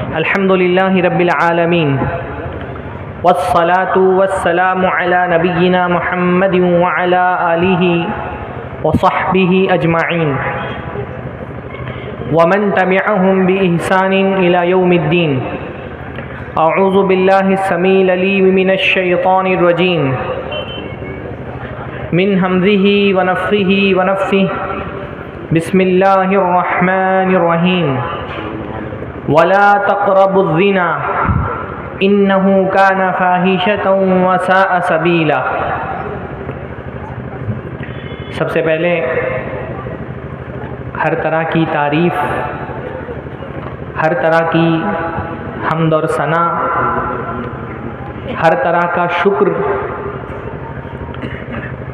अल्हम्दुलिल्लाहि रब्बिल आलमीन वस्सलातु वस्सलामु अला नबिय्यिना मुहम्मदिन व अला आलिहि व सहबिहि अजमाइन व मन तबिअहुम बि इहसानिन इला यौमिद्दीन। अऊज़ु बिल्लाहिस समीइल अलीम मिनश शैतानिर रजीम मिन हमज़िही व नफ़्ख़िही व नफ़्सिही। बिस्मिल्लाहिर रहमानिर रहीम। वला तक़रबुज़्ज़िना इन्नहु काना फ़ाहिशतन व साअ सबीला। सबसे पहले हर तरह की तारीफ़, हर तरह की हम्द और सना, हर तरह का शुक्र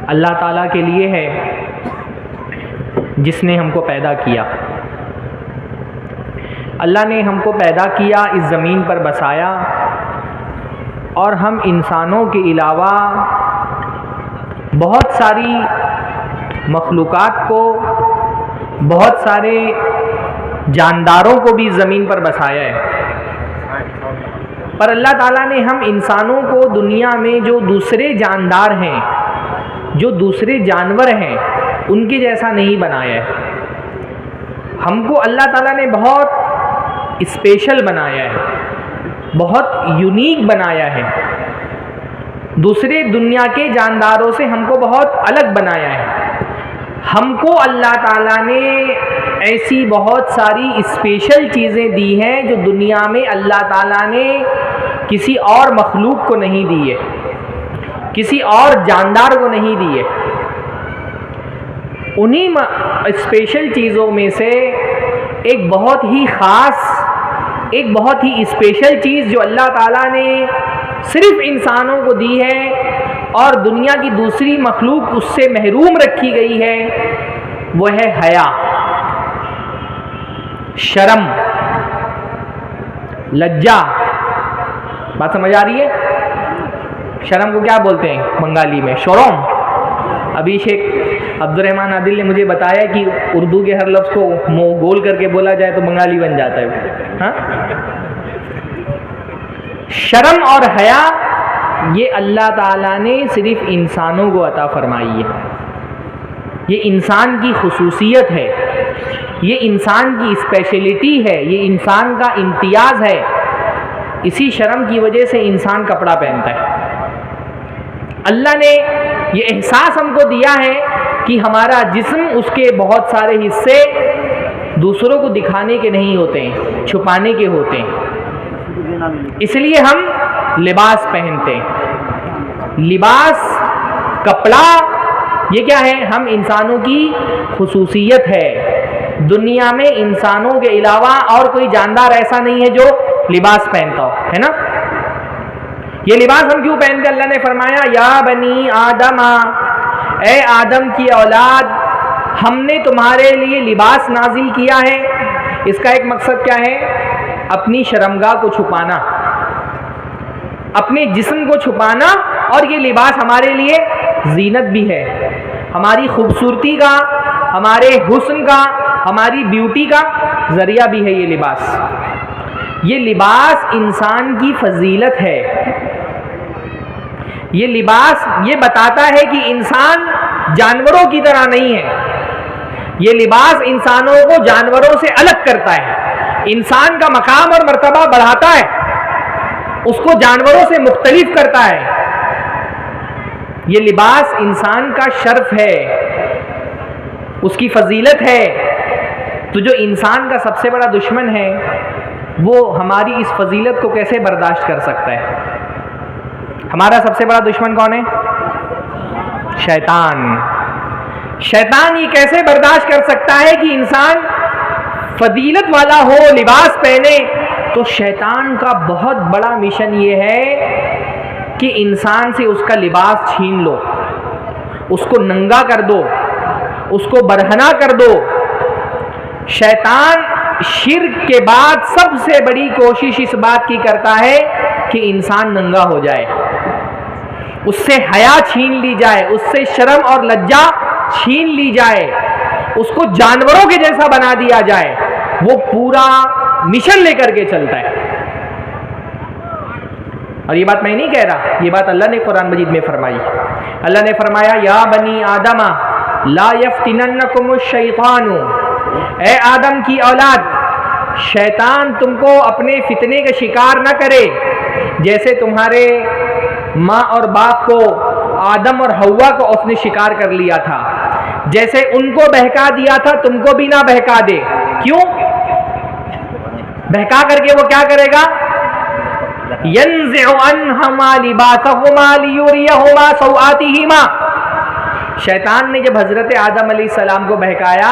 अल्लाह ताला के लिए है जिसने हमको पैदा किया। अल्लाह ने हमको पैदा किया, इस ज़मीन पर बसाया और हम इंसानों के अलावा बहुत सारी मखलूक़ात को, बहुत सारे जानदारों को भी ज़मीन पर बसाया है। पर अल्लाह ताला ने हम इंसानों को दुनिया में जो दूसरे जानदार हैं, जो दूसरे जानवर हैं, उनके जैसा नहीं बनाया है। हमको अल्लाह ताला ने बहुत स्पेशल बनाया है, बहुत यूनिक बनाया है। दूसरे दुनिया के जानदारों से हमको बहुत अलग बनाया है। हमको अल्लाह ताला ने ऐसी बहुत सारी स्पेशल चीज़ें दी हैं जो दुनिया में अल्लाह ताला ने किसी और मखलूक को नहीं दी है, किसी और जानदार को नहीं दी है। उन्हीं स्पेशल चीज़ों में से एक बहुत ही ख़ास, एक बहुत ही स्पेशल चीज़ जो अल्लाह ताला ने सिर्फ़ इंसानों को दी है और दुनिया की दूसरी मखलूक उससे महरूम रखी गई है, वो है हया, शर्म, लज्जा। बात समझ आ रही है? शर्म को क्या बोलते हैं बंगाली में? शोरोम। अभी शेख अब्दुर्रहमान आदिल ने मुझे बताया कि उर्दू के हर लफ्ज़ को मुँह गोल करके बोला जाए तो बंगाली बन जाता है। हाँ, शर्म और हया ये अल्लाह ताला ने सिर्फ इंसानों को अता फरमाई है। ये इंसान की खुसूसियत है, ये इंसान की स्पेशलिटी है, ये इंसान का इम्तियाज़ है। इसी शर्म की वजह से इंसान कपड़ा पहनता है। अल्लाह ने ये एहसास हमको दिया है कि हमारा जिस्म, उसके बहुत सारे हिस्से दूसरों को दिखाने के नहीं होते हैं, छुपाने के होते हैं। इसलिए हम लिबास पहनते हैं। लिबास, कपड़ा, ये क्या है? हम इंसानों की खुसूसियत है। दुनिया में इंसानों के अलावा और कोई जानदार ऐसा नहीं है जो लिबास पहनता हो, है ना? ये लिबास हम क्यों पहनते? अल्लाह ने फरमाया, या बनी आदमा, ए आदम की औलाद, हमने तुम्हारे लिए लिबास नाजिल किया है। इसका एक मकसद क्या है? अपनी शर्मगाह को छुपाना, अपने जिस्म को छुपाना। और ये लिबास हमारे लिए जीनत भी है, हमारी खूबसूरती का, हमारे हुस्न का, हमारी ब्यूटी का ज़रिया भी है। ये लिबास इंसान की फजीलत है। ये लिबास ये बताता है कि इंसान जानवरों की तरह नहीं है। ये लिबास इंसानों को जानवरों से अलग करता है, इंसान का मकाम और मर्तबा बढ़ाता है, उसको जानवरों से मुख्तलिफ करता है। ये लिबास इंसान का शर्फ है, उसकी फजीलत है। तो जो इंसान का सबसे बड़ा दुश्मन है वो हमारी इस फजीलत को कैसे बर्दाश्त कर सकता है? हमारा सबसे बड़ा दुश्मन कौन है? शैतान। शैतान ये कैसे बर्दाश्त कर सकता है कि इंसान फजीलत वाला हो, लिबास पहने? तो शैतान का बहुत बड़ा मिशन ये है कि इंसान से उसका लिबास छीन लो, उसको नंगा कर दो, उसको बरहना कर दो। शैतान शिर्क के बाद सबसे बड़ी कोशिश इस बात की करता है कि इंसान नंगा हो जाए, उससे हया छीन ली जाए, उससे शर्म और लज्जा छीन ली जाए, उसको जानवरों के जैसा बना दिया जाए। वो पूरा मिशन लेकर के चलता है। और ये बात मैं नहीं कह रहा, ये बात अल्लाह ने कुरान मजीद में फरमाई। अल्लाह ने फरमाया या बनी आदमा ला यफ्तिनन्नकुमुश शैतानु, ए आदम की औलाद, शैतान तुमको अपने फितने का शिकार न करे। जैसे तुम्हारे माँ और बाप को, आदम और हव्वा को उसने शिकार कर लिया था, जैसे उनको बहका दिया था तुमको भी ना बहका दे। क्यों? बहका करके वो क्या करेगा? यंज़िउ अन्हुमा लिबासहुमा लियुरियहुमा सौआतिहिमा। शैतान ने जब हजरत आदम अलैहिस्सलाम को बहकाया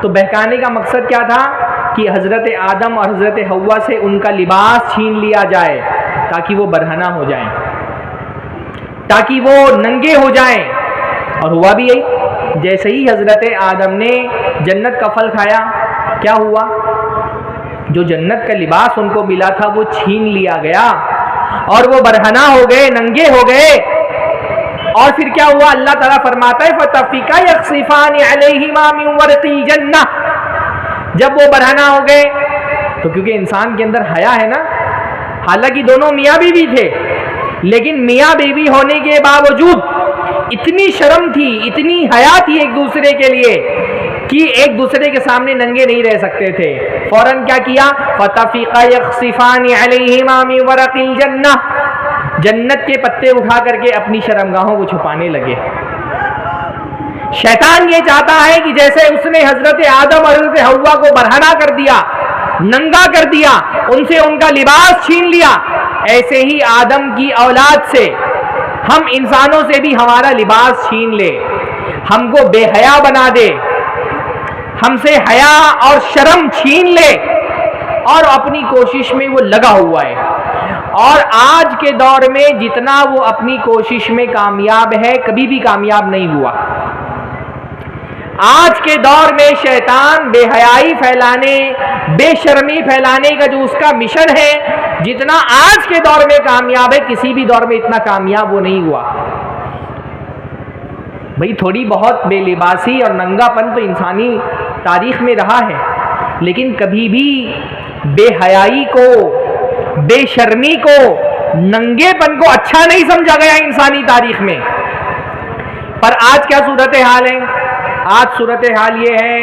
तो बहकाने का मकसद क्या था कि हजरत आदम और हजरत हव्वा से उनका लिबास छीन लिया जाए ताकि वो बरहना हो जाएं, ताकि वो नंगे हो जाएं। और हुआ भी यही। जैसे ही हजरत आदम ने जन्नत का फल खाया, क्या हुआ? जो जन्नत का लिबास उनको मिला था वो छीन लिया गया और वो बरहना हो गए, नंगे हो गए। और फिर क्या हुआ? अल्लाह ताला फरमाता है फतफिका यख्सिफान अलैहिमा मिन वरक़िल जन्नह। जब वो बरहना हो गए तो क्योंकि इंसान के अंदर हया है ना, हालांकि दोनों मियाँ बीवी थे, लेकिन मियाँ बीवी होने के बावजूद इतनी शर्म थी, इतनी हया थी एक दूसरे के लिए कि एक दूसरे के सामने नंगे नहीं रह सकते थे। फौरन क्या किया? फतफिका यख्सिफान अलैहिमा मिन वरक़िल जन्नह, जन्नत के पत्ते उठा करके अपनी शर्मगाहों को छुपाने लगे। शैतान ये चाहता है कि जैसे उसने हजरत आदम और हजरत हव्वा को बरहना कर दिया, नंगा कर दिया, उनसे उनका लिबास छीन लिया, ऐसे ही आदम की औलाद से, हम इंसानों से भी हमारा लिबास छीन ले, हमको बेहया बना दे, हमसे हया और शर्म छीन ले। और अपनी कोशिश में वो लगा हुआ है। और आज के दौर में जितना वो अपनी कोशिश में कामयाब है, कभी भी कामयाब नहीं हुआ। आज के दौर में शैतान बेहयाई फैलाने, बेशर्मी फैलाने का जो उसका मिशन है, जितना आज के दौर में कामयाब है, किसी भी दौर में इतना कामयाब वो नहीं हुआ। भाई थोड़ी बहुत बेलिबासी और नंगापन तो इंसानी तारीख में रहा है, लेकिन कभी भी बेहयाई को, बेशर्मी को, नंगेपन को अच्छा नहीं समझा गया इंसानी तारीख में। पर आज क्या सूरत हाल है? आज सूरत हाल ये है,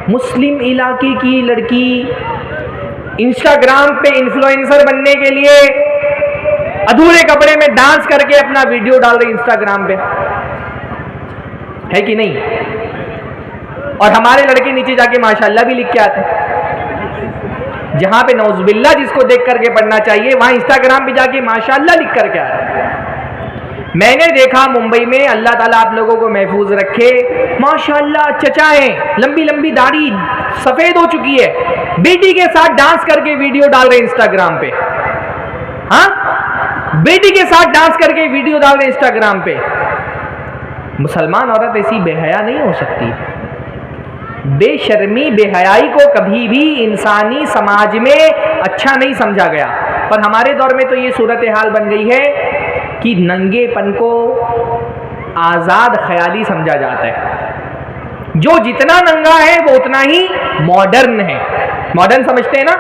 मुस्लिम इलाके की लड़की इंस्टाग्राम पे इन्फ्लुएंसर बनने के लिए अधूरे कपड़े में डांस करके अपना वीडियो डाल रही इंस्टाग्राम पे, है कि नहीं? और हमारे लड़के नीचे जाके माशाल्लाह भी लिख के आते हैं। जहां पे नौजुबिल्लाह जिसको देख करके पढ़ना चाहिए, वहां इंस्टाग्राम पे जाके माशाल्लाह लिख करके आ रहा है। मैंने देखा मुंबई में, अल्लाह ताला आप लोगों को महफूज रखे, माशाल्लाह चचाएं, लंबी लंबी दाढ़ी सफेद हो चुकी है, बेटी के साथ डांस करके वीडियो डाल रहे इंस्टाग्राम पे। हाँ, बेटी के साथ डांस करके वीडियो डाल रहे इंस्टाग्राम पे। मुसलमान औरत ऐसी बेहया नहीं हो सकती। बेशर्मी, बेहयाई को कभी भी इंसानी समाज में अच्छा नहीं समझा गया। पर हमारे दौर में तो ये सूरत हाल बन गई है कि नंगेपन को आज़ाद ख्याली समझा जाता है। जो जितना नंगा है वो उतना ही मॉडर्न है। मॉडर्न समझते हैं ना?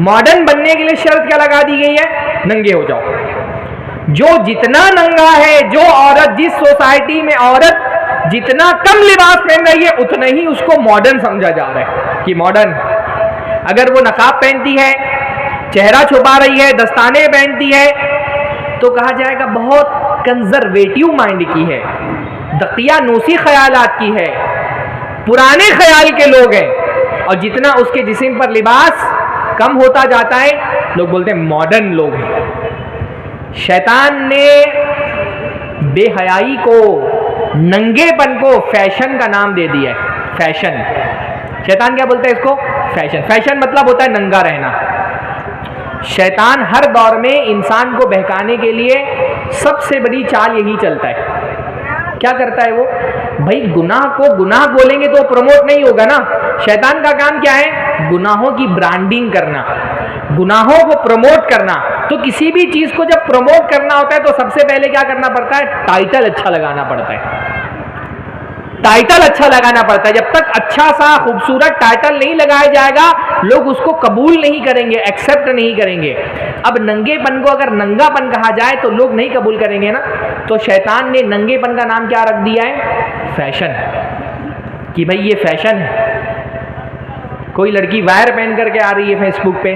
मॉडर्न बनने के लिए शर्त क्या लगा दी गई है? नंगे हो जाओ। जो जितना नंगा है, जो औरत, जिस सोसाइटी में औरत जितना कम लिबास पहन रही है, उतना ही उसको मॉडर्न समझा जा रहा है कि मॉडर्न। अगर वो नकाब पहनती है, चेहरा छुपा रही है, दस्ताने पहनती है, तो कहा जाएगा बहुत कंजर्वेटिव माइंड की है, दकियानूसी ख्यालात की है, पुराने ख्याल के लोग हैं। और जितना उसके जिस्म पर लिबास कम होता जाता है, लोग बोलते हैं मॉडर्न लोग हैं। शैतान ने बेहयाई को, नंगेपन को फैशन का नाम दे दिया है। फैशन, शैतान क्या बोलता है इसको? फैशन। फैशन मतलब होता है नंगा रहना। शैतान हर दौर में इंसान को बहकाने के लिए सबसे बड़ी चाल यही चलता है। क्या करता है वो? भाई गुनाह को गुनाह बोलेंगे तो प्रमोट नहीं होगा ना। शैतान का काम क्या है? गुनाहों की ब्रांडिंग करना, गुनाहों को प्रमोट करना। तो किसी भी चीज को जब प्रमोट करना होता है तो सबसे पहले क्या करना पड़ता है? टाइटल अच्छा लगाना पड़ता है। टाइटल अच्छा लगाना पड़ता है। जब तक अच्छा सा खूबसूरत टाइटल नहीं लगाया जाएगा लोग उसको कबूल नहीं करेंगे, एक्सेप्ट नहीं करेंगे। अब नंगेपन को अगर नंगापन कहा जाए तो लोग नहीं कबूल करेंगे ना। तो शैतान ने नंगेपन का नाम क्या रख दिया है? फैशन, कि भाई ये फैशन है। कोई लड़की वायर पहन करके आ रही है फेसबुक पे,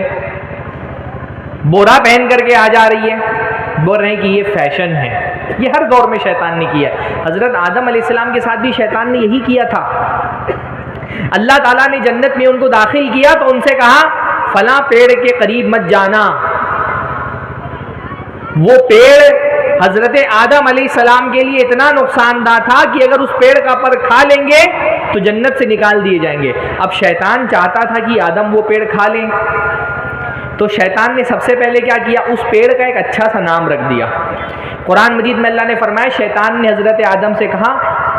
बोरा पहन करके आ जा रही है, बोल रहे हैं कि ये फैशन है। ये हर दौर में शैतान ने किया है। हजरत आदम अलैहिस्सलाम के साथ भी शैतान ने यही किया था। अल्लाह ताला ने जन्नत में उनको दाखिल किया तो उनसे कहा फला पेड़ के करीब मत जाना। वो पेड़ हजरत आदम अलैहिस्सलाम के लिए इतना नुकसानदा था कि अगर उस पेड़ का पर खा लेंगे तो जन्नत से निकाल दिए जाएंगे। अब शैतान चाहता था कि आदम वो पेड़ खा लें, तो शैतान ने सबसे पहले क्या किया? उस पेड़ का एक अच्छा सा नाम रख दिया। कुरान मजीद में अल्लाह ने फरमाया, शैतान ने हजरत आदम से कहा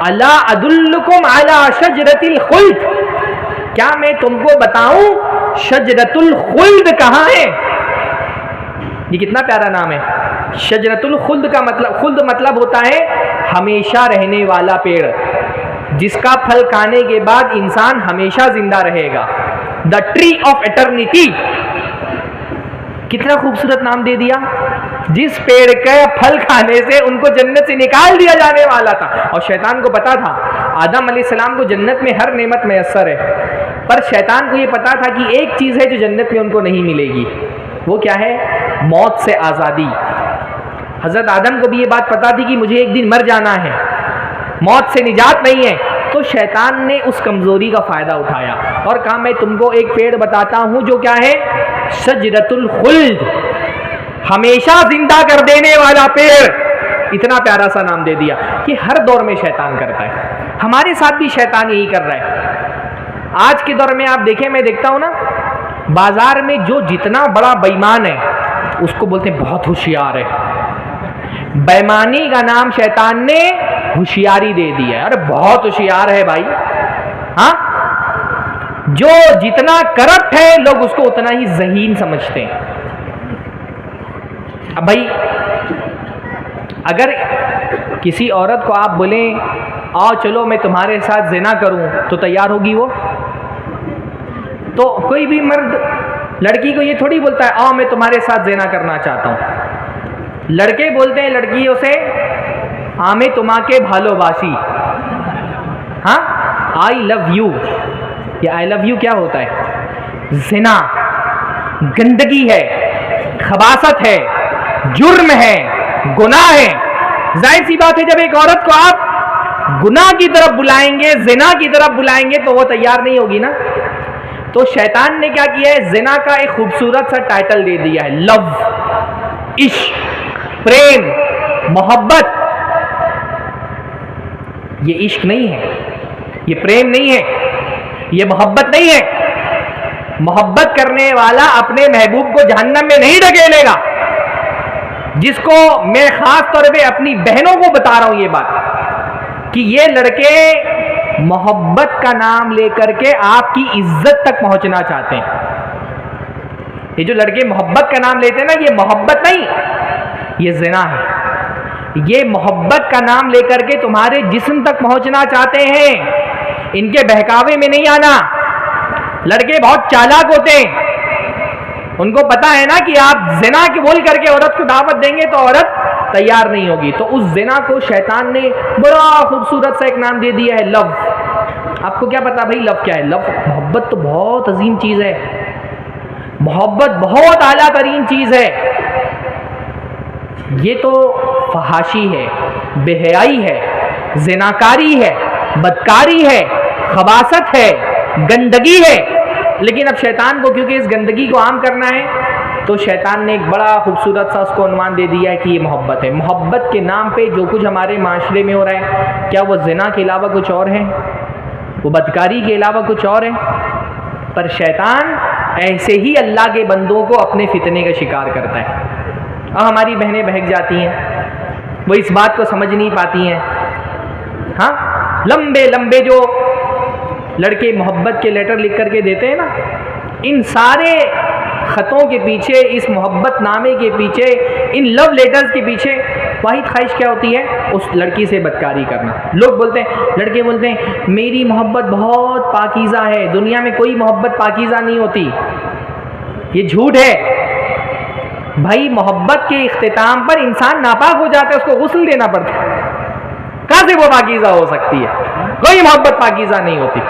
अला अदुल्लुकुम अला शजरतिल खुल्द, क्या मैं तुमको बताऊं शजरतुल खुल्द कहाँ है? ये कितना प्यारा नाम है। शजरतुल खुल्द का मतलब, खुल्द मतलब होता है हमेशा रहने वाला पेड़, जिसका फल खाने के बाद इंसान हमेशा जिंदा रहेगा। द ट्री ऑफ एटर्निटी, कितना खूबसूरत नाम दे दिया। जिस पेड़ के फल खाने से उनको जन्नत से निकाल दिया जाने वाला था। और शैतान को पता था आदम अलैहिस्सलाम को जन्नत में हर नेमत मैसर है, पर शैतान को ये पता था कि एक चीज़ है जो जन्नत में उनको नहीं मिलेगी। वो क्या है? मौत से आज़ादी। हज़रत आदम को भी ये बात पता थी कि मुझे एक दिन मर जाना है, मौत से निजात नहीं है। तो शैतान ने उस कमज़ोरी का फ़ायदा उठाया और कहा मैं तुमको एक पेड़ बताता हूँ जो क्या है? शजरतुल खुल्द, हमेशा जिंदा कर देने वाला पेड़। इतना प्यारा सा नाम दे दिया कि हर दौर में शैतान करता है। हमारे साथ भी शैतान यही कर रहा है। आज के दौर में आप देखें, मैं देखता हूँ ना बाजार में जो जितना बड़ा बेईमान है उसको बोलते हैं बहुत होशियार है। बेईमानी का नाम शैतान ने होशियारी दे दिया है। अरे बहुत होशियार है भाई। हाँ, जो जितना करप्ट है लोग उसको उतना ही ज़हीन समझते हैं। अब भाई अगर किसी औरत को आप बोलें आओ चलो मैं तुम्हारे साथ ज़िना करूं, तो तैयार होगी वो? तो कोई भी मर्द लड़की को ये थोड़ी बोलता है आओ मैं तुम्हारे साथ ज़िना करना चाहता हूं। लड़के बोलते हैं लड़कियों से आमे तुम्हाके भालोबासी, हाँ आई लव यू। ये आई लव यू क्या होता है? ज़िना, गंदगी है, खबासत है, जुर्म है, गुनाह है। जाहिर सी बात है जब एक औरत को आप गुनाह की तरफ बुलाएंगे, ज़िना की तरफ बुलाएंगे तो वो तैयार नहीं होगी ना। तो शैतान ने क्या किया है? ज़िना का एक खूबसूरत सा टाइटल दे दिया है, लव, इश्क, प्रेम, मोहब्बत। ये इश्क नहीं है, ये प्रेम नहीं है, ये मोहब्बत नहीं है। मोहब्बत करने वाला अपने महबूब को जहन्नम में नहीं ढकेलेगा। जिसको मैं खास तौर पे अपनी बहनों को बता रहा हूं ये बात, कि ये लड़के मोहब्बत का नाम लेकर के आपकी इज्जत तक पहुंचना चाहते हैं। ये जो लड़के मोहब्बत का नाम लेते हैं ना, ये मोहब्बत नहीं, ये ज़िना है। ये मोहब्बत का नाम लेकर के तुम्हारे जिस्म तक पहुंचना चाहते हैं। इनके बहकावे में नहीं आना। लड़के बहुत चालाक होते हैं, उनको पता है ना कि आप ज़िना की बोल करके औरत को दावत देंगे तो औरत तैयार नहीं होगी। तो उस ज़िना को शैतान ने बड़ा खूबसूरत सा एक नाम दे दिया है, लव। आपको क्या पता भाई लव क्या है? लव, मोहब्बत तो बहुत अजीम चीज़ है, मोहब्बत बहुत आला तरीन चीज़ है। ये तो फहाशी है, बेहयाई है, ज़िनाकारी है, बदकारी है, खबासत है, गंदगी है। लेकिन अब शैतान को क्योंकि इस गंदगी को आम करना है तो शैतान ने एक बड़ा खूबसूरत सा उसको अनुमान दे दिया है कि ये मोहब्बत है। मोहब्बत के नाम पे जो कुछ हमारे माशरे में हो रहा है, क्या वो ज़िना के अलावा कुछ और है? वो बदकारी के अलावा कुछ और है? पर शैतान ऐसे ही अल्लाह के बंदों को अपने फितने का शिकार करता है। अब हमारी बहनें बहक जाती हैं, वो इस बात को समझ नहीं पाती हैं। हाँ, लंबे लंबे जो लड़के मोहब्बत के लेटर लिख करके देते हैं ना, इन सारे ख़तों के पीछे, इस मोहब्बत नामे के पीछे, इन लव लेटर्स के पीछे वाहिद ख्वाहिश क्या होती है? उस लड़की से बदकारी करना। लोग बोलते हैं, लड़के बोलते हैं मेरी मोहब्बत बहुत पाकीज़ा है, दुनिया में कोई मोहब्बत पाकीज़ा नहीं होती। ये झूठ है भाई। मोहब्बत के इख्तिताम पर इंसान नापाक हो जाता है, उसको गुस्ल देना पड़ता है। कहाँ से वो पाकीज़ा हो सकती है? कोई मोहब्बत पाकीज़ा नहीं होती।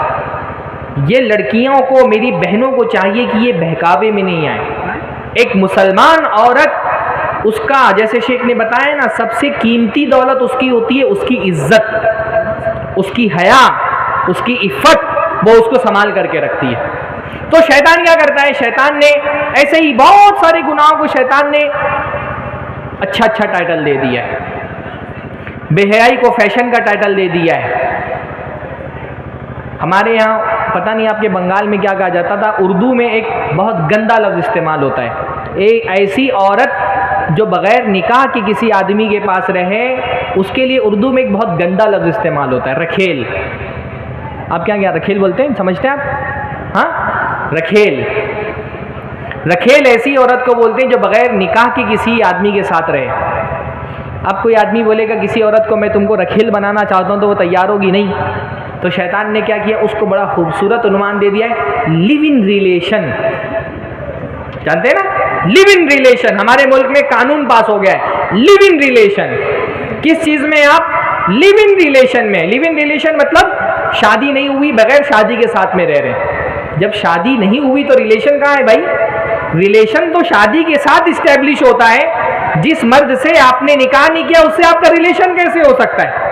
ये लड़कियों को, मेरी बहनों को चाहिए कि ये बहकावे में नहीं आए। एक मुसलमान औरत, उसका जैसे शेख ने बताया ना, सबसे कीमती दौलत उसकी होती है उसकी इज्जत, उसकी हया, उसकी इफ़्फ़त, वो उसको संभाल करके रखती है। तो शैतान क्या करता है? शैतान ने ऐसे ही बहुत सारे गुनाहों को शैतान ने अच्छा अच्छा टाइटल दे दिया है। बेहयाई को फैशन का टाइटल दे दिया है। हमारे यहाँ पता नहीं आपके बंगाल में क्या कहा जाता था, उर्दू में एक बहुत गंदा लफ्ज़ इस्तेमाल होता है। एक ऐसी औरत जो बग़ैर निकाह के किसी आदमी के पास रहे, उसके लिए उर्दू में एक बहुत गंदा लफ्ज़ इस्तेमाल होता है, रखेल। आप क्या रखेल बोलते हैं, समझते हैं आप? हाँ, रखेल। रखेल ऐसी औरत को बोलते हैं जो बग़ैर निकाह के किसी आदमी के साथ रहे। अब कोई आदमी बोलेगा किसी औरत को मैं तुमको रखेल बनाना चाहता हूँ, तो वो तैयार होगी नहीं। तो शैतान ने क्या किया? उसको बड़ा खूबसूरत उन्वान दे दिया है, लिव इन रिलेशन। जानते हैं ना, लिव इन रिलेशन। हमारे मुल्क में कानून पास हो गया है, लिव इन रिलेशन। किस चीज़ में? आप लिव इन रिलेशन में। लिव इन रिलेशन मतलब शादी नहीं हुई, बगैर शादी के साथ में रह रहे हैं। जब शादी नहीं हुई तो रिलेशन कहाँ है भाई? रिलेशन तो शादी के साथ इस्टेब्लिश होता है। जिस मर्द से आपने निकाह नहीं किया उससे आपका रिलेशन कैसे हो सकता है?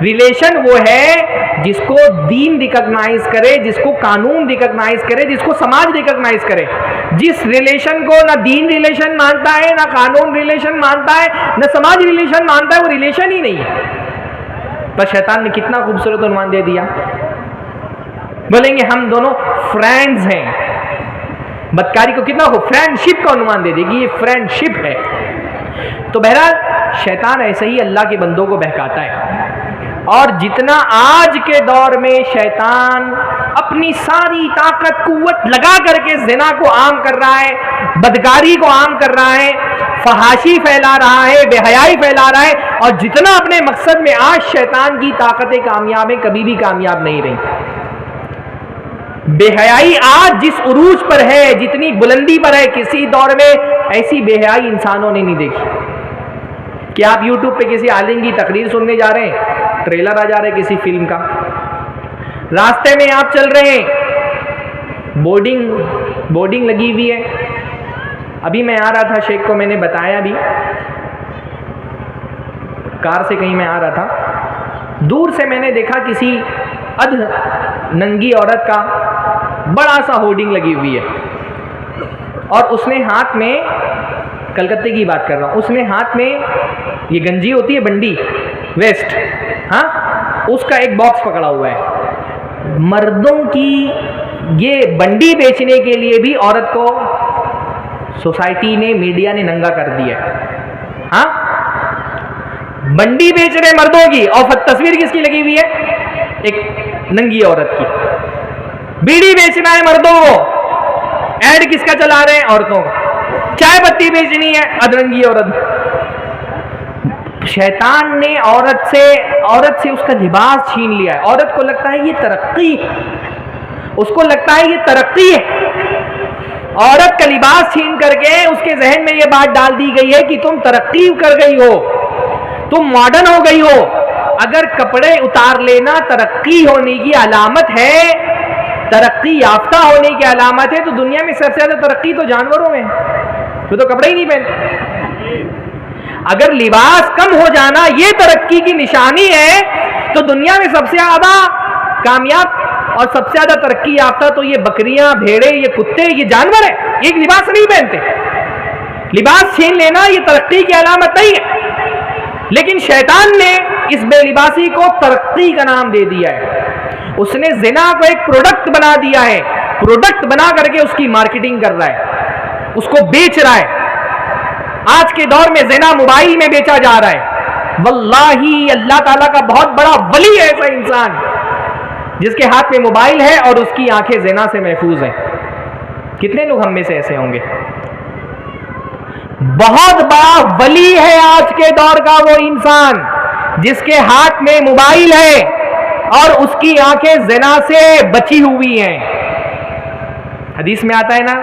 रिलेशन वो है जिसको दीन रिकॉग्नाइज करे, जिसको कानून रिकॉग्नाइज करे, जिसको समाज रिकॉग्नाइज करे। जिस रिलेशन को ना दीन रिलेशन मानता है, ना कानून रिलेशन मानता है, ना समाज रिलेशन मानता है, वो रिलेशन ही नहीं है। पर शैतान ने कितना खूबसूरत उन्वान दे दिया। बोलेंगे हम दोनों फ्रेंड्स हैं। बदकारी को कितना हो, फ्रेंडशिप का अनुमान दे देगी, ये फ्रेंडशिप है। तो बहरहाल शैतान ऐसे ही अल्लाह के बंदों को बहकाता है। और जितना आज के दौर में शैतान अपनी सारी ताकत कुव्वत लगा करके ज़िना को आम कर रहा है, बदकारी को आम कर रहा है, फहाशी फैला रहा है, बेहयाई फैला रहा है, और जितना अपने मकसद में आज शैतान की ताकतें कामयाब हैं, कभी भी कामयाब नहीं रही। बेहयाई आज जिस उरूज पर है, जितनी बुलंदी पर है, किसी दौर में ऐसी बेहयाई इंसानों ने नहीं देखी। क्या आप YouTube पे किसी आलिम की तकरीर सुनने जा रहे हैं, ट्रेलर आ जा रहा है किसी फिल्म का, रास्ते में आप चल रहे हैं, बोर्डिंग लगी हुई है। अभी मैं आ रहा था, शेख को मैंने बताया भी, कार से कहीं मैं आ रहा था, दूर से मैंने देखा किसी अध नंगी औरत का बड़ा सा होर्डिंग लगी हुई है, और उसने हाथ में, कलकत्ते की बात कर रहा हूँ, उसने हाथ में ये गंजी होती है, बंडी, वेस्ट, हाँ, उसका एक बॉक्स पकड़ा हुआ है। मर्दों की ये बंडी बेचने के लिए भी औरत को सोसाइटी ने, मीडिया ने नंगा कर दिया। हाँ, बंडी बेच रहे मर्दों की, और तस्वीर किसकी लगी हुई है? एक नंगी औरत की। बीड़ी बेचना है मर्दों को, ऐड किसका चला रहे हैं? औरतों का। चाय पत्ती बेचनी है, अधरंगी औरत। शैतान ने औरत से उसका लिबास छीन लिया है। औरत को लगता है ये तरक्की, उसको लगता है ये तरक्की है। औरत का लिबास छीन करके उसके जहन में ये बात डाल दी गई है कि तुम तरक्की कर गई हो, तुम मॉडर्न हो गई हो। अगर कपड़े उतार लेना तरक्की होने की अलामत है, तरक्की याफ्ता होने की अलामत है, तो दुनिया में सबसे ज्यादा तरक्की तो जानवरों में, तो कपड़े ही नहीं पहनते। अगर लिबास कम हो जाना ये तरक्की की निशानी है, तो दुनिया में सबसे ज्यादा कामयाब और सबसे ज्यादा तरक्की याफ्ता तो ये बकरियां, भेड़े, ये कुत्ते, ये जानवर है, ये लिबास नहीं पहनते। लिबास छीन लेना ये तरक्की की अलामत नहीं है। लेकिन शैतान ने इस बेलिबासी को तरक्की का नाम दे दिया है। उसने ज़िना को एक प्रोडक्ट बना दिया है, प्रोडक्ट बना करके उसकी मार्केटिंग कर रहा है, उसको बेच रहा है। आज के दौर में ज़िना मोबाइल में बेचा जा रहा है। वल्लाही अल्लाह ताला का बहुत बड़ा वली है ऐसा इंसान जिसके हाथ में मोबाइल है और उसकी आंखें ज़िना से महफूज हैं। कितने लोग हम में से ऐसे होंगे? बहुत बड़ा वली है आज के दौर का वो इंसान जिसके हाथ में मोबाइल है और उसकी आंखें ज़िना से बची हुई हैं। हदीस में आता है ना,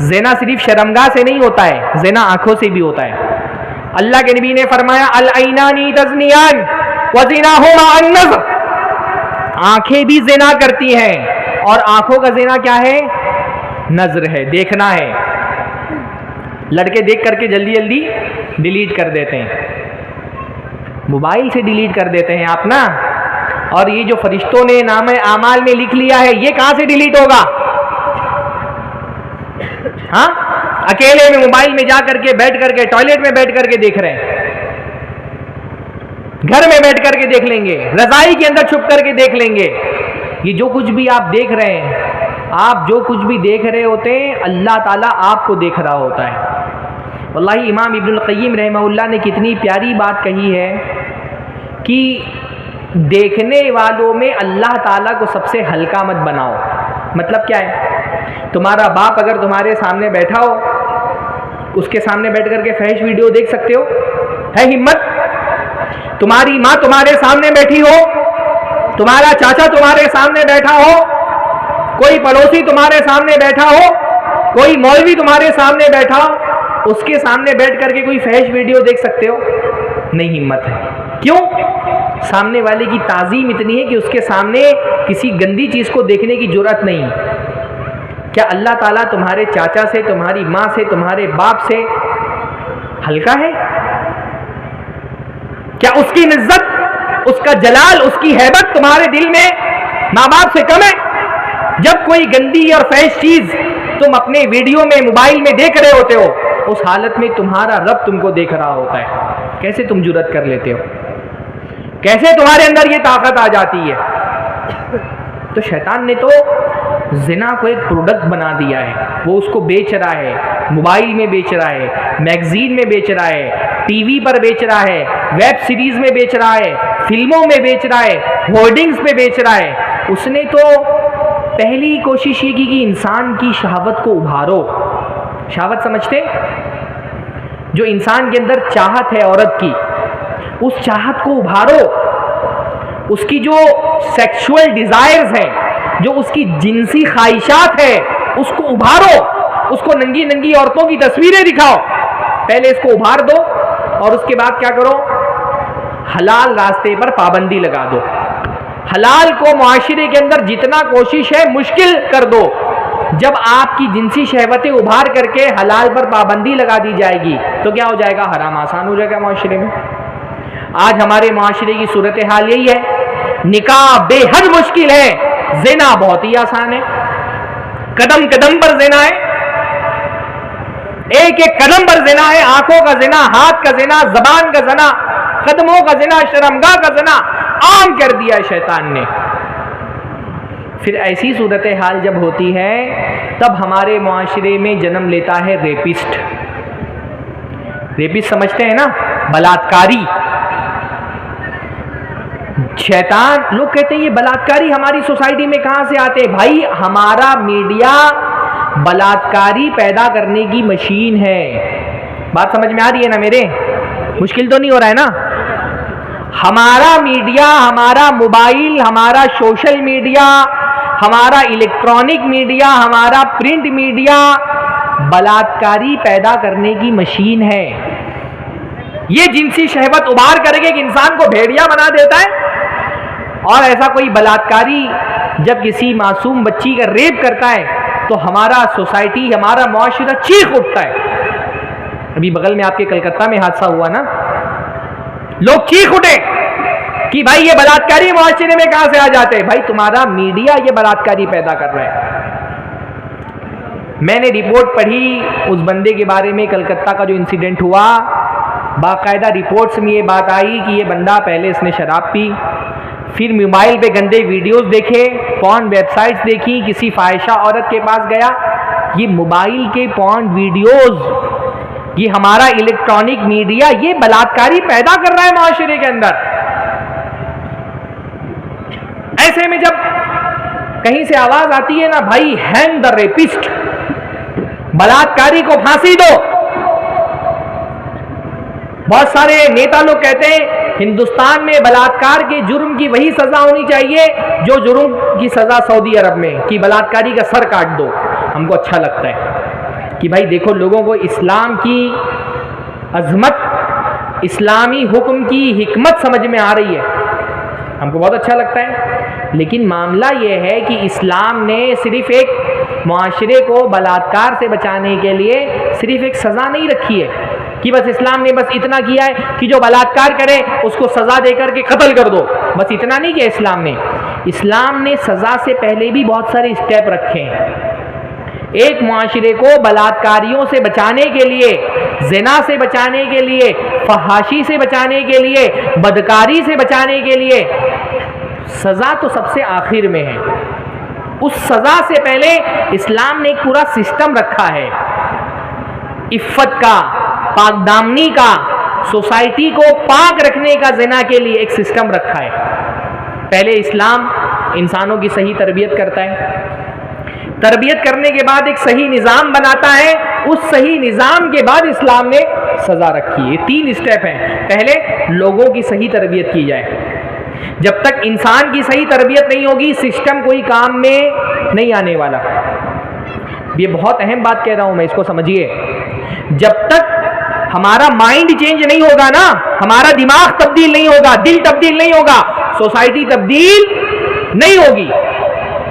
ज़िना सिर्फ शर्मगाह से नहीं होता है, ज़िना आंखों से भी होता है। अल्लाह के नबी ने फरमाया अल ऐनानी तज़नियान व ज़िनाहुमा अन-नज़र, आंखें भी ज़िना करती हैं और आंखों का ज़िना क्या है? नज़र है, देखना है। लड़के देख करके जल्दी जल्दी डिलीट कर देते हैं, मोबाइल से डिलीट कर देते हैं आप ना। और ये जो फरिश्तों ने नाम आमाल में लिख लिया है, ये कहां से डिलीट होगा? हाँ, अकेले में मोबाइल में जा करके बैठ करके टॉयलेट में बैठ करके देख रहे हैं, घर में बैठ करके देख लेंगे, रजाई के अंदर छुप करके देख लेंगे। ये जो कुछ भी आप देख रहे हैं, आप जो कुछ भी देख रहे होते हैं, अल्लाह ताला आपको देख रहा होता है। वल्लाही इमाम इब्नुल क़य्यिम रहमहुल्लाह ने कितनी प्यारी बात कही है कि देखने वालों में अल्लाह ताला को सबसे हल्का मत बनाओ। मतलब क्या है? तुम्हारा बाप अगर तुम्हारे सामने बैठा हो, उसके सामने बैठ करके फहश वीडियो देख सकते हो? है हिम्मत? तुम्हारी माँ तुम्हारे सामने बैठी हो, तुम्हारा चाचा तुम्हारे सामने बैठा हो, कोई पड़ोसी तुम्हारे सामने बैठा हो, कोई मौलवी तुम्हारे सामने बैठा हो, उसके सामने बैठ करके कोई फहश वीडियो देख सकते हो? नहीं हिम्मत है। क्यों? सामने वाले की ताज़ीम इतनी है कि उसके सामने किसी गंदी चीज़ को देखने की जुर्रत नहीं। क्या अल्लाह ताला तुम्हारे चाचा से, तुम्हारी माँ से, तुम्हारे बाप से हल्का है? क्या उसकी इज्जत, उसका जलाल, उसकी हैबत तुम्हारे दिल में माँ बाप से कम है? जब कोई गंदी और फहश चीज़ तुम अपने वीडियो में, मोबाइल में देख रहे होते हो, उस हालत में तुम्हारा रब तुमको देख रहा होता है। कैसे तुम जुर्रत कर लेते हो? कैसे तुम्हारे अंदर ये ताकत आ जाती है? तो शैतान ने तो ज़िना को एक प्रोडक्ट बना दिया है, वो उसको बेच रहा है, मोबाइल में बेच रहा है, मैगजीन में बेच रहा है, टीवी पर बेच रहा है, वेब सीरीज़ में बेच रहा है, फिल्मों में बेच रहा है, होर्डिंग्स पे बेच रहा है। उसने तो पहली कोशिश ये की कि इंसान की शहावत को उभारो। शहावत समझते? जो इंसान के अंदर चाहत है औरत की, उस चाहत को उभारो। उसकी जो सेक्सुअल डिज़ायर्स हैं, जो उसकी जिनसी ख्वाहिशात है, उसको उभारो। उसको नंगी नंगी औरतों की तस्वीरें दिखाओ। पहले इसको उभार दो और उसके बाद क्या करो? हलाल रास्ते पर पाबंदी लगा दो। हलाल को मुआशरे के अंदर जितना कोशिश है मुश्किल कर दो। जब आपकी जिनसी शहवतें उभार करके हलाल पर पाबंदी लगा दी जाएगी तो क्या हो जाएगा? हराम आसान हो जाएगा मुआशरे में। आज हमारे मुआशरे की सूरत हाल यही है। निकाह बेहद मुश्किल है, ज़िना बहुत ही आसान है। कदम कदम पर ज़िना है, एक एक कदम पर ज़िना है। आंखों का ज़िना, हाथ का ज़िना, ज़बान का ज़िना, कदमों का ज़िना, शर्मगाह का ज़िना आम कर दिया है शैतान ने। फिर ऐसी सूरत हाल जब होती है, तब हमारे मुआशरे में जन्म लेता है रेपिस्ट। रेपिस्ट समझते हैं ना? बलात्कारी। शैतान, लोग कहते हैं ये बलात्कारी हमारी सोसाइटी में कहां से आते हैं? भाई, हमारा मीडिया बलात्कारी पैदा करने की मशीन है। बात समझ में आ रही है ना मेरे? मुश्किल तो नहीं हो रहा है ना? हमारा मीडिया, हमारा मोबाइल, हमारा सोशल मीडिया, हमारा इलेक्ट्रॉनिक मीडिया, हमारा प्रिंट मीडिया बलात्कारी पैदा करने की मशीन है। ये जिनसी शहवत उभार करके एक इंसान को भेड़िया बना देता है। और ऐसा कोई बलात्कारी जब किसी मासूम बच्ची का रेप करता है तो हमारा सोसाइटी, हमारा मुआशरा चीख उठता है। अभी बगल में आपके कलकत्ता में हादसा हुआ ना, लोग चीख उठे कि भाई ये बलात्कारी मुआशरे में कहां से आ जाते हैं? भाई, तुम्हारा मीडिया ये बलात्कारी पैदा कर रहा है। मैंने रिपोर्ट पढ़ी उस बंदे के बारे में, कलकत्ता का जो इंसिडेंट हुआ, बाकायदा रिपोर्ट्स में ये बात आई कि ये बंदा पहले इसने शराब पी, फिर मोबाइल पे गंदे वीडियोस देखे, पॉर्न वेबसाइट्स देखी, किसी फाहिशा औरत के पास गया। ये मोबाइल के पॉर्न वीडियोस, ये हमारा इलेक्ट्रॉनिक मीडिया, ये बलात्कारी पैदा कर रहा है माशरे के अंदर। ऐसे में जब कहीं से आवाज आती है ना, भाई हैंग द रेपिस्ट, बलात्कारी को फांसी दो, बहुत सारे नेता लोग कहते हैं हिंदुस्तान में बलात्कार के जुर्म की वही सजा होनी चाहिए जो जुर्म की सजा सऊदी अरब में, कि बलात्कारी का सर काट दो। हमको अच्छा लगता है कि भाई देखो, लोगों को इस्लाम की अजमत, इस्लामी हुक्म की हिकमत समझ में आ रही है, हमको बहुत अच्छा लगता है। लेकिन मामला ये है कि इस्लाम ने सिर्फ एक मुआशरे को बलात्कार से बचाने के लिए सिर्फ एक सज़ा नहीं रखी है कि बस इस्लाम ने बस इतना किया है कि जो बलात्कार करे उसको सज़ा दे करके कत्ल कर दो, बस इतना नहीं किया इस्लाम ने सज़ा से पहले भी बहुत सारे स्टेप रखे हैं। एक मुआशरे को बलात्कारियों से बचाने के लिए, ज़िना से बचाने के लिए, फहाशी से बचाने के लिए, बदकारी से बचाने के लिए सज़ा तो सबसे आखिर में है। उस सज़ा से पहले इस्लाम ने एक पूरा सिस्टम रखा है, इफ़्फ़त का, पाकदामनी का, सोसाइटी को पाक रखने का ज़िना के लिए एक सिस्टम रखा है। पहले इस्लाम इंसानों की सही तरबियत करता है, तरबियत करने के बाद एक सही निज़ाम बनाता है, उस सही निज़ाम के बाद इस्लाम ने सज़ा रखी है। 3 स्टेप हैं। पहले लोगों की सही तरबियत की जाए। जब तक इंसान की सही तरबियत नहीं होगी सिस्टम कोई काम में नहीं आने वाला। ये बहुत अहम बात कह रहा हूं मैं, इसको समझिए। जब तक हमारा माइंड चेंज नहीं होगा ना, हमारा दिमाग तब्दील नहीं होगा, दिल तब्दील नहीं होगा, सोसाइटी तब्दील नहीं होगी,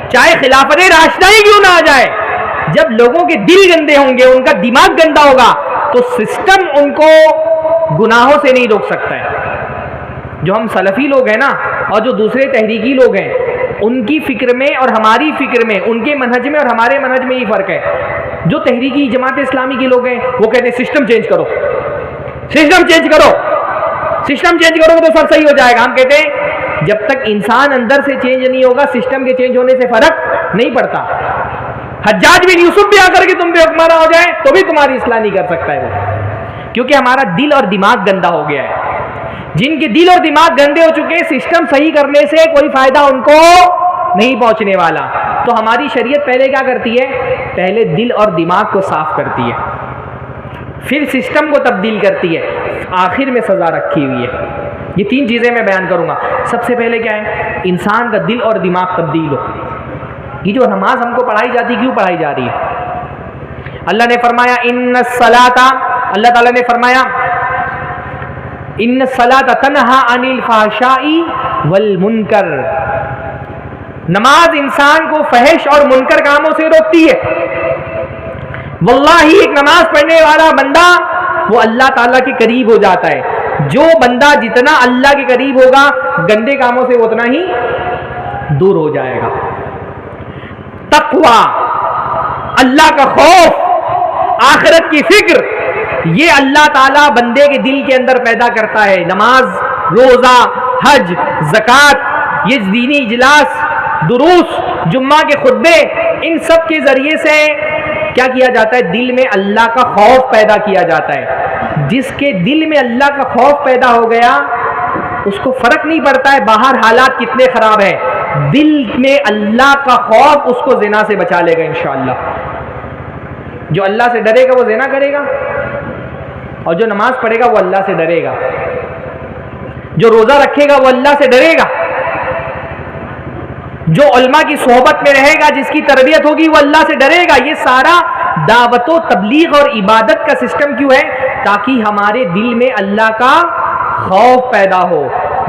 चाहे खिलाफत राशिदा ही क्यों ना आ जाए। जब लोगों के दिल गंदे होंगे, उनका दिमाग गंदा होगा, तो सिस्टम उनको गुनाहों से नहीं रोक सकता है। जो हम सलफी लोग हैं ना, और जो दूसरे तहरीकी लोग हैं, उनकी फिक्र में और हमारी फिक्र में, उनके मनहज में और हमारे मनहज में ये फ़र्क है। जो तहरीकी जमात इस्लामी के लोग हैं वो कहते हैं सिस्टम चेंज करो, सिस्टम चेंज करो, सिस्टम चेंज करोगे तो सब सही हो जाएगा। हम कहते हैं जब तक इंसान अंदर से चेंज नहीं होगा सिस्टम के चेंज होने से फर्क नहीं पड़ता। हज्जाज बिन यूसुफ भी आकर के तुम पे हुक्मरान हो जाए तो भी तुम्हारी इस्लाह नहीं कर सकता है वो, क्योंकि हमारा दिल और दिमाग गंदा हो गया है। जिनके दिल और दिमाग गंदे हो चुके हैं, सिस्टम सही करने से कोई फायदा उनको नहीं पहुंचने वाला। तो हमारी शरीयत पहले क्या करती है? पहले दिल और दिमाग को साफ करती है, फिर सिस्टम को तब्दील करती है, आखिर में सजा रखी हुई है। ये 3 चीजें मैं बयान करूंगा। सबसे पहले क्या है? इंसान का दिल और दिमाग तब्दील हो। ये जो नमाज हमको पढ़ाई जाती है, क्यों पढ़ाई जा रही है? अल्लाह ने फरमाया इन्न सलाता, अल्लाह ताला ने फरमाया इन्न सलाता तन्हा अनिल फहशाई वल मुनकर। नमाज इंसान को फहश और मुनकर कामों से रोकती है। वल्लाही एक नमाज पढ़ने वाला बंदा वो अल्लाह ताला के करीब हो जाता है। जो बंदा जितना अल्लाह के करीब होगा, गंदे कामों से उतना ही दूर हो जाएगा। तक़वा, अल्लाह का खौफ, आखिरत की फिक्र, ये अल्लाह ताला बंदे के दिल के अंदर पैदा करता है। नमाज, रोजा, हज, ज़कात, ये दीनी इजलास, दुरूस, जुम्मा के खुतबे, इन सब के जरिए से क्या किया जाता है? दिल में अल्लाह का खौफ पैदा किया जाता है। जिसके दिल में अल्लाह का खौफ पैदा हो गया उसको फर्क नहीं पड़ता है बाहर हालात कितने खराब है, दिल में अल्लाह का खौफ उसको ज़िना से बचा लेगा इंशाअल्लाह। जो अल्लाह से डरेगा वो ज़िना करेगा, और जो नमाज पढ़ेगा वो अल्लाह से डरेगा, जो रोज़ा रखेगा वो अल्लाह से डरेगा, जो उलमा की सोहबत में रहेगा, जिसकी तरबियत होगी वो अल्लाह से डरेगा। ये सारा दावत व तबलीग और इबादत का सिस्टम क्यों है? ताकि हमारे दिल में अल्लाह का खौफ पैदा हो।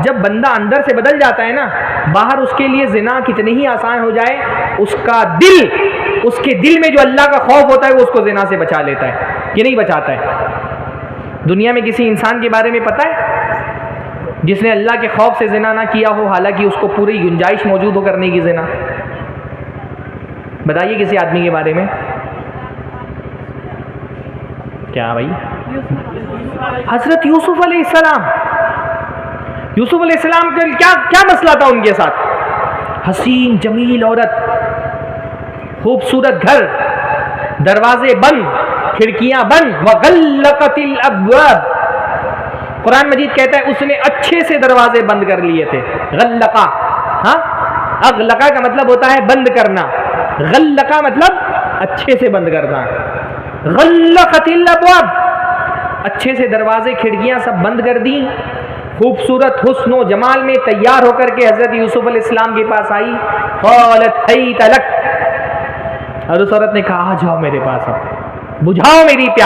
जब बंदा अंदर से बदल जाता है ना, बाहर उसके लिए ज़िना कितनी ही आसान हो जाए, उसका दिल, उसके दिल में जो अल्लाह का खौफ होता है वो उसको ज़िना से बचा लेता है। ये नहीं बचाता है। दुनिया में किसी इंसान के बारे में पता है जिसने अल्लाह के खौफ से ज़िना ना किया हो, हालांकि उसको पूरी गुंजाइश मौजूद हो करने की ज़िना? बताइए किसी आदमी के बारे में। क्या भाई? हज़रत यूसुफ अलैहिस्सलाम, यूसुफ अलैहिस्सलाम का क्या क्या मसला था उनके साथ? हसीन जमील औरत, खूबसूरत घर, दरवाजे बंद, खिड़कियां बंद, वगल्लक़तिल अब्वाब। कुरान मजीद कहता है उसने अच्छे से दरवाजे बंद कर लिए थे। गल्लका, हाँ, अगलका का मतलब होता है बंद करना, गल्लका मतलब अच्छे से बंद करना। गल्लक़तिल अब्वाब, अच्छे से दरवाजे खिड़कियां सब बंद कर दी, खूबसूरत हुस्न जमाल में तैयार होकर के हजरत यूसुफ अलैहिस्सलाम के पास आई। क़ालत हैत लक, और उस औरत ने कहा आ जाओ मेरे पास, अब बुझाओ मेरी प्यास।